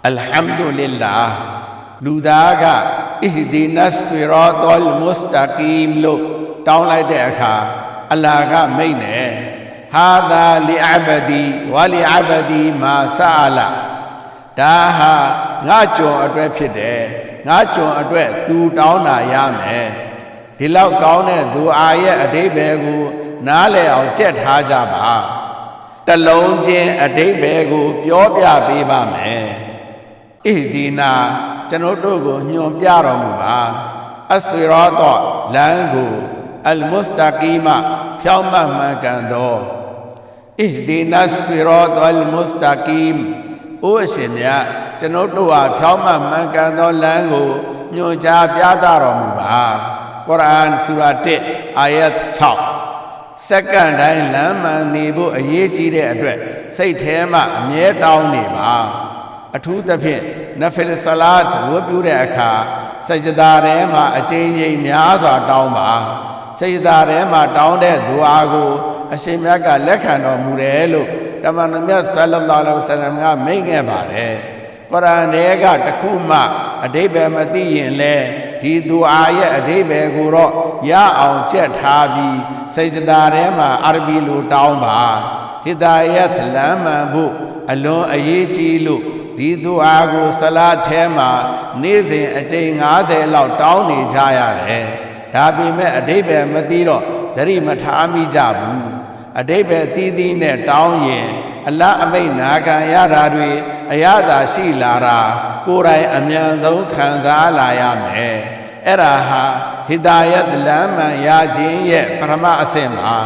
Alhamdulillah လူသားက ihdinas siratal mustaqim လို့တောင်းလိုက်တဲ့အခါအလ္လာဟ်ကမိန့်တယ်ဟာသာလီအဘဒီဝလီအဘဒီမာဆာလာဒါဟာငါကျွန်အတွက်ဖြစ်တယ်ငါကျွန်အတွက်သူတောင်းတာရမယ်ဒီလောက်ကောင်းတဲ့သူအာရဲ့အဓိပ္ပာယ်ကိုနားလည်အောင်ကြက်ထားကြပါတလုံးချင်းအဓိပ္ပာယ်ကိုပြောပြပေးပါမယ်ဣဒီနာကျွန်တော်တို့ကိုညွှန်ပြတော်မူပါအဆွေရောတော့လမ်းကိုအလ်မုစတကီမဖြောင့်မတ်မှန်ကန်သောဣဒီနာဆွေရောတော့အလ်မုစတကီမအိုးအရှင်မြတ်ကျွန်တော်တို့ဟာဖြောင့်မတ်မှန်ကန်သောလမ်းကိုညွှန်ကြားပြသတော်မူပါကုရ်အာန်ဆူရာ1အာယတ်6စက္ကန့်တိုင်းလမ်းမှန်နေဖို့အရေးကြီးတဲ့အတွက်စိတ်ထဲမှာအမြဲတောင်းနေပါအထူးသဖြင့်နဖီလ်ဆလာတ်ဝတ်ပြုတဲ့အခါစကြဒါထဲမှာအကျဉ်းချင်းများစွာတောင်းပါစကြဒါထဲမှာတောင်းတဲ့ဒူအာကိုအရှင်မြတ်ကလက်ခံတော်မူတယ်လို့တမန်တော်မြတ်ဆလ္လာလာဟ်အလိုင်းဝါဆလမ်ကမိန့်ခဲ့ပါတယ်ကုရ်အာန်ထဲကတစ်ခုမှအဓိပ္ပာယ်မသိရင်လဲဒီဒူအာရဲ့အဓိပ္ပာယ်ကိုတော့ရအောင်ကြက်ထားပြီးစကြဒါထဲမှာအာရဘီလိုတောင်းပါဟီဒါယတ်လမ်းမှန်ဖို့အလွန်အရေးကြီးလို့ဒီဒူအာကိုဆလာတ်ထဲမှာနေ့စဉ်အကြိမ်90လောက်တောင်းနေကြရတယ်ဒါပေမဲ့အဓိပ္ပာယ်မသိတော့သတိမထားမိကြဘူးအဓိပ္ပာယ်သီးသီးနဲ့တောင်းရင်အလ္လာဟ်အမိန့်နာခံရတာတွေအရသာရှိလာတာကိုယ်တိုင်အမြန်ဆုံးခံစားလာရမယ်အဲ့ဒါဟာဟီဒါယတ်လမ်းမှန်ရခြင်းရဲ့ပထမအဆင့်ပါ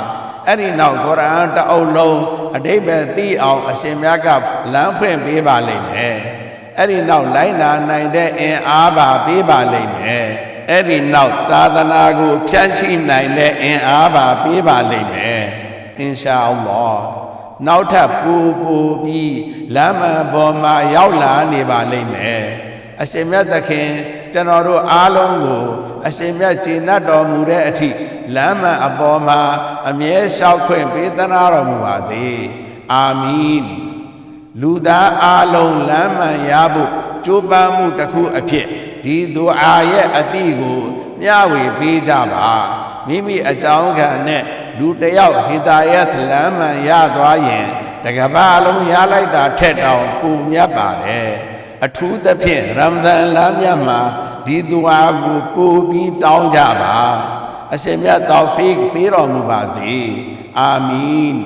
အဲ့ဒီနောက်ကုရ်အာန်တအုပ်လုံးအဓိပ္ပာယ်သိအောင်အရှင်မြတ်ကလမ်းဖွင့်ပေးပါလိမ့်မယ်အဲ့ဒီနောက်လိုက်နာနိုင်တဲ့အင်အားပါပေးပါလိမ့်မယ်အဲ့ဒီနောက်သာသနာကိုဖြန့်ချိနိုင်တဲ့အင်အားပါပေးပါလိမ့်မယ်အင်ရှာအလ္လာဟ်နောက်ထပ်ပူပြီးလမ်းမှန်ပေါ်မှာရောက်လာနေပါလိမ့်မယ်အရှင်မြတ်သခင်ကျွန်တော်တို့အားလုံးကိုအရှင်မြတ်ကျေနပ်တော်မူတဲ့အထိလမ်းမှန်အပေါ်မှာအမြဲလျှောက်ခွင့်ပေးသနာတော်မူပါစေအာမင်လူသားအားလုံးလမ်းမှန်ရဖို့ကြိုးပမ်းမှုတစ်ခုအဖြစ်ဒီဒူအာရဲ့အတိကိုမျှဝေပေးကြပါမိမိအကြောင်းခံနဲ့လူတယောက်ဟီဒါယတ်လမ်းမှန်ရသွားရင်တကဘာလုံးရလိုက်တာထက်တောင်ပူမြတ်ပါတယ်အထူးသဖြင့်ရမဇန်လမြတ်မှာဒီဒူအာကိုပို့ပြီးတောင်းကြပါအရှင်မြတ်တောဖီကပေးတော်မူပါစေအာမင်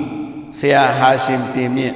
ဆရာဟာရှင်တင်မြင့်